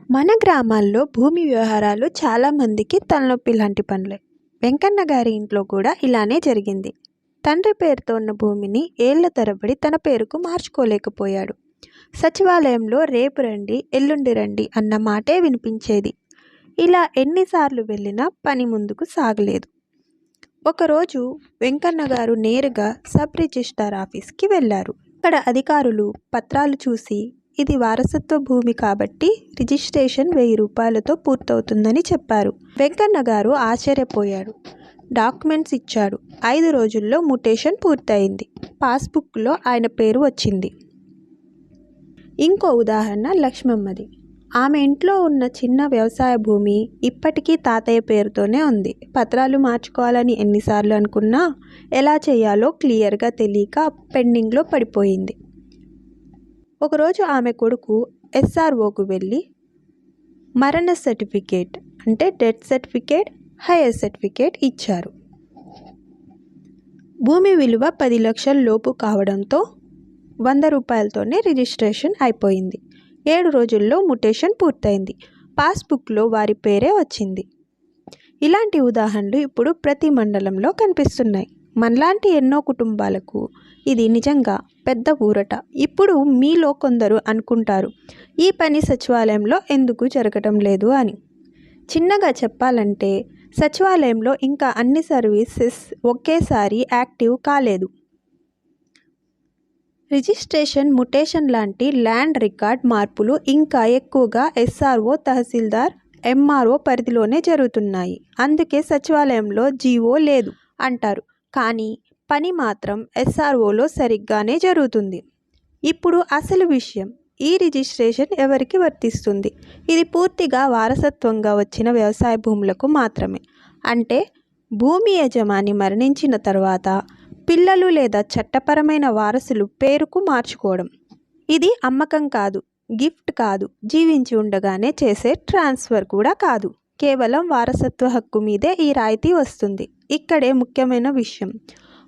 మన గ్రామాల్లో భూమి వ్యవహారాలు చాలా మందికి తలనొప్పి లాంటి పనులే. వెంకన్న గారి ఇంట్లో కూడా ఇలానే జరిగింది. తండ్రి పేరుతో ఉన్న భూమిని ఏళ్ల తరబడి తన పేరుకు మార్చుకోలేకపోయాడు. సచివాలయంలో రేపు రండి, ఎల్లుండి రండి అన్న మాటే వినిపించేది. ఇలా ఎన్నిసార్లు వెళ్ళినా పని ముందుకు సాగలేదు. ఒకరోజు వెంకన్న గారు నేరుగా సబ్ రిజిస్ట్రార్ ఆఫీస్కి వెళ్ళారు. అక్కడ అధికారులు పత్రాలు చూసి, ఇది వారసత్వ భూమి కాబట్టి రిజిస్ట్రేషన్ 1000 రూపాయలతో పూర్తవుతుందని చెప్పారు. వెంకన్న గారు ఆశ్చర్యపోయాడు. డాక్యుమెంట్స్ ఇచ్చాడు. 5 రోజుల్లో మ్యుటేషన్ పూర్తయింది. పాస్బుక్లో ఆయన పేరు వచ్చింది. ఇంకో ఉదాహరణ లక్ష్మమ్మది. ఆమె ఇంట్లో ఉన్న చిన్న వ్యవసాయ భూమి ఇప్పటికీ తాతయ్య పేరుతోనే ఉంది. పత్రాలు మార్చుకోవాలని ఎన్నిసార్లు అనుకున్నా ఎలా చేయాలో క్లియర్గా తెలియక పెండింగ్లో పడిపోయింది. ఒకరోజు ఆమె కొడుకు SROకు వెళ్ళి మరణ సర్టిఫికేట్ అంటే డెత్ సర్టిఫికేట్, హైయర్ సర్టిఫికేట్ ఇచ్చారు. భూమి విలువ 10 లక్షల లోపు కావడంతో 100 రూపాయలతోనే రిజిస్ట్రేషన్ అయిపోయింది. 7 రోజుల్లో మ్యుటేషన్ పూర్తయింది. పాస్బుక్లో వారి పేరే వచ్చింది. ఇలాంటి ఉదాహరణలు ఇప్పుడు ప్రతి మండలంలో కనిపిస్తున్నాయి. మనలాంటి ఎన్నో కుటుంబాలకు ఇది నిజంగా పెద్ద ఊరట. ఇప్పుడు మీలో కొందరు అనుకుంటారు, ఈ పని సచివాలయంలో ఎందుకు జరగటం లేదు అని. చిన్నగా చెప్పాలంటే సచివాలయంలో ఇంకా అన్ని సర్వీసెస్ ఒకేసారి యాక్టివ్ కాలేదు. రిజిస్ట్రేషన్, మ్యుటేషన్ లాంటి ల్యాండ్ రికార్డ్ మార్పులు ఇంకా ఎక్కువగా SRO, తహసీల్దార్, MRO పరిధిలోనే జరుగుతున్నాయి. అందుకే సచివాలయంలో జీవో లేదు అంటారు. కానీ పని మాత్రం SROలో సరిగ్గానే జరుగుతుంది. ఇప్పుడు అసలు విషయం, ఈ రిజిస్ట్రేషన్ ఎవరికి వర్తిస్తుంది? ఇది పూర్తిగా వారసత్వంగా వచ్చిన వ్యవసాయ భూములకు మాత్రమే. అంటే భూమి యజమాని మరణించిన తర్వాత పిల్లలు లేదా చట్టపరమైన వారసులు పేరుకు మార్చుకోవడం. ఇది అమ్మకం కాదు, గిఫ్ట్ కాదు, జీవించి ఉండగానే చేసే ట్రాన్స్ఫర్ కూడా కాదు. కేవలం వారసత్వ హక్కు మీదే ఈ రాయితీ వస్తుంది. ఇక్కడే ముఖ్యమైన విషయం,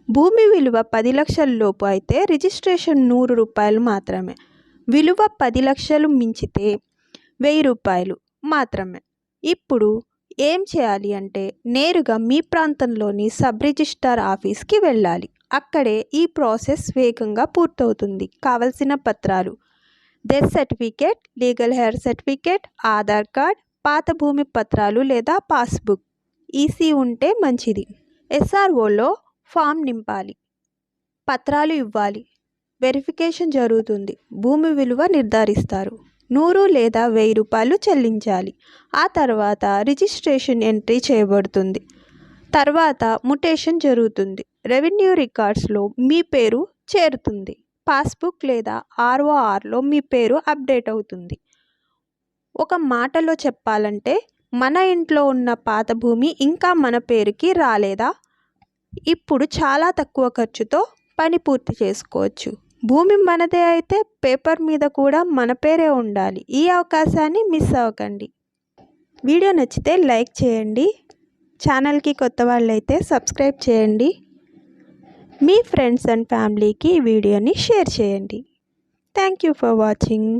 భూమి విలువ 10 లక్షల లోపు అయితే రిజిస్ట్రేషన్ 100 రూపాయలు మాత్రమే. విలువ 10 లక్షలు మించితే 1000 రూపాయలు మాత్రమే. ఇప్పుడు ఏం చేయాలి అంటే నేరుగా మీ ప్రాంతంలోని సబ్ రిజిస్ట్రార్ ఆఫీస్కి వెళ్ళాలి. అక్కడే ఈ ప్రాసెస్ వేగంగా పూర్తవుతుంది. కావలసిన పత్రాలు: death certificate, legal heir certificate, Aadhaar card, పాత భూమి పత్రాలు లేదా పాస్బుక్. ఈసీ ఉంటే మంచిది. SROలో ఫామ్ నింపాలి, పత్రాలు ఇవ్వాలి, వెరిఫికేషన్ జరుగుతుంది, భూమి విలువ నిర్ధారిస్తారు. 100 లేదా 1000 రూపాయలు చెల్లించాలి. ఆ తర్వాత రిజిస్ట్రేషన్ ఎంట్రీ చేయబడుతుంది. తర్వాత మ్యుటేషన్ జరుగుతుంది. రెవెన్యూ రికార్డ్స్లో మీ పేరు చేరుతుంది. పాస్బుక్ లేదా RORలో మీ పేరు అప్డేట్ అవుతుంది. ఒక మాటలో చెప్పాలంటే, మన ఇంట్లో ఉన్న పాత భూమి ఇంకా మన పేరుకి రాలేదా? ఇప్పుడు చాలా తక్కువ ఖర్చుతో పని పూర్తి చేసుకోవచ్చు. భూమి మనదే అయితే పేపర్ మీద కూడా మన పేరే ఉండాలి. ఈ అవకాశాన్ని మిస్ అవ్వకండి. వీడియో నచ్చితే లైక్ చేయండి. ఛానల్కి కొత్త వాళ్ళైతే సబ్స్క్రైబ్ చేయండి. మీ ఫ్రెండ్స్ అండ్ ఫ్యామిలీకి ఈ వీడియోని షేర్ చేయండి. Thank you for watching.